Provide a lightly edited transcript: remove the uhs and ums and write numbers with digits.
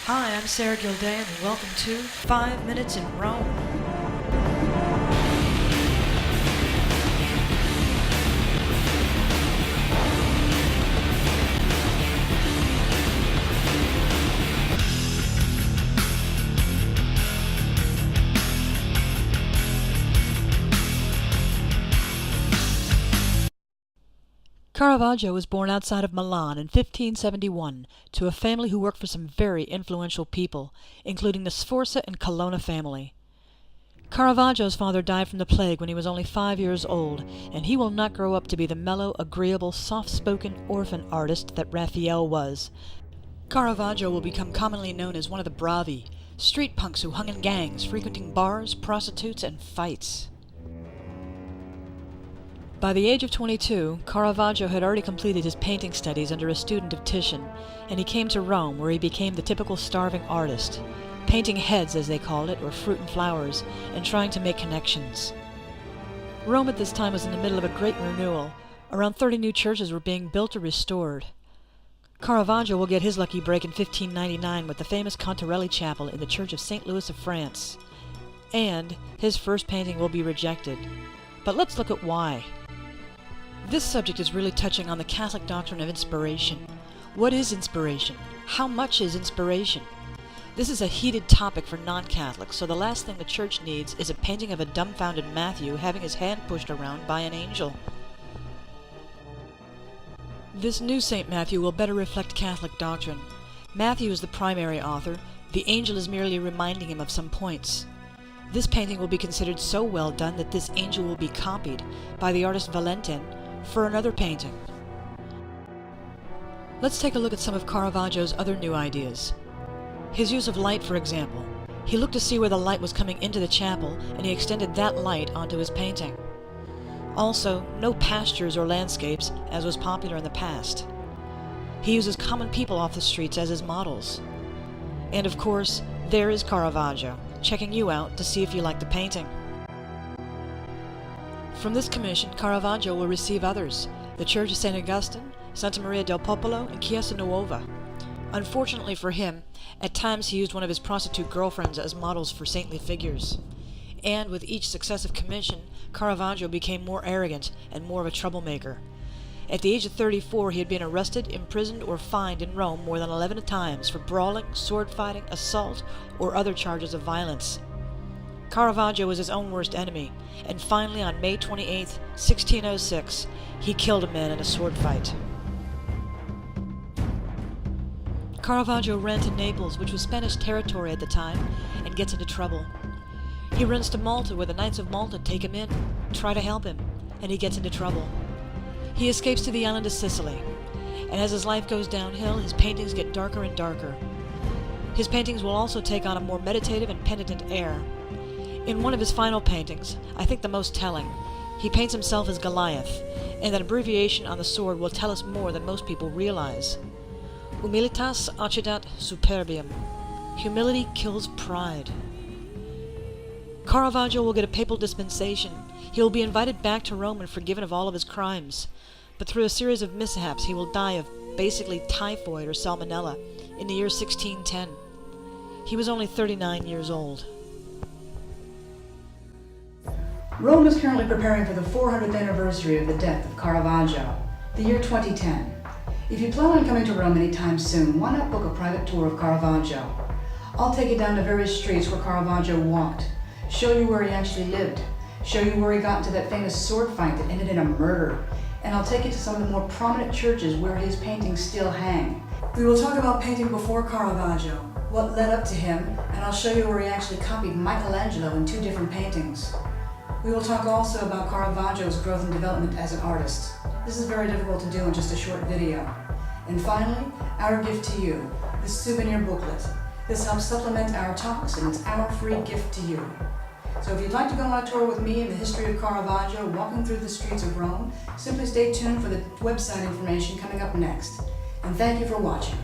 Hi, I'm Sarah Gilday, and welcome to 5 Minutes in Rome. Caravaggio was born outside of Milan in 1571 to a family who worked for some very influential people, including the Sforza and Colonna family. Caravaggio's father died from the plague when he was only 5 years old, and he will not grow up to be the mellow, agreeable, soft-spoken orphan artist that Raphael was. Caravaggio will become commonly known as one of the bravi, street punks who hung in gangs, frequenting bars, prostitutes, and fights. By the age of 22, Caravaggio had already completed his painting studies under a student of Titian, and he came to Rome, where he became the typical starving artist, painting heads, as they called it, or fruit and flowers, and trying to make connections. Rome at this time was in the middle of a great renewal. Around 30 new churches were being built or restored. Caravaggio will get his lucky break in 1599 with the famous Contarelli Chapel in the Church of St. Louis of France. And his first painting will be rejected. But let's look at why. This subject is really touching on the Catholic doctrine of inspiration. What is inspiration? How much is inspiration? This is a heated topic for non-Catholics, so the last thing the Church needs is a painting of a dumbfounded Matthew having his hand pushed around by an angel. This new St. Matthew will better reflect Catholic doctrine. Matthew is the primary author. The angel is merely reminding him of some points. This painting will be considered so well done that this angel will be copied by the artist Valentin for another painting. Let's take a look at some of Caravaggio's other new ideas. His use of light, for example. He looked to see where the light was coming into the chapel, and he extended that light onto his painting. Also, no pastures or landscapes, as was popular in the past. He uses common people off the streets as his models. And of course, there is Caravaggio, checking you out to see if you like the painting. From this commission, Caravaggio will receive others: the Church of St. Augustine, Santa Maria del Popolo, and Chiesa Nuova. Unfortunately for him, at times he used one of his prostitute girlfriends as models for saintly figures. And with each successive commission, Caravaggio became more arrogant and more of a troublemaker. At the age of 34, he had been arrested, imprisoned, or fined in Rome more than 11 times for brawling, sword fighting, assault, or other charges of violence. Caravaggio was his own worst enemy, and finally on May 28, 1606, he killed a man in a sword fight. Caravaggio ran to Naples, which was Spanish territory at the time, and gets into trouble. He runs to Malta, where the Knights of Malta take him in, try to help him, and he gets into trouble. He escapes to the island of Sicily, and as his life goes downhill, his paintings get darker and darker. His paintings will also take on a more meditative and penitent air. In one of his final paintings, I think the most telling, he paints himself as Goliath, and that abbreviation on the sword will tell us more than most people realize. Humilitas accidat superbium. Humility kills pride. Caravaggio will get a papal dispensation. He will be invited back to Rome and forgiven of all of his crimes. But through a series of mishaps, he will die of basically typhoid or salmonella in the year 1610. He was only 39 years old. Rome is currently preparing for the 400th anniversary of the death of Caravaggio, the year 2010. If you plan on coming to Rome anytime soon, why not book a private tour of Caravaggio? I'll take you down to various streets where Caravaggio walked, show you where he actually lived, show you where he got into that famous sword fight that ended in a murder, and I'll take you to some of the more prominent churches where his paintings still hang. We will talk about painting before Caravaggio, what led up to him, and I'll show you where he actually copied Michelangelo in 2 different paintings. We will talk also about Caravaggio's growth and development as an artist. This is very difficult to do in just a short video. And finally, our gift to you, this souvenir booklet. This helps supplement our talks, and it's our free gift to you. So if you'd like to go on a tour with me in the history of Caravaggio, walking through the streets of Rome, simply stay tuned for the website information coming up next. And thank you for watching.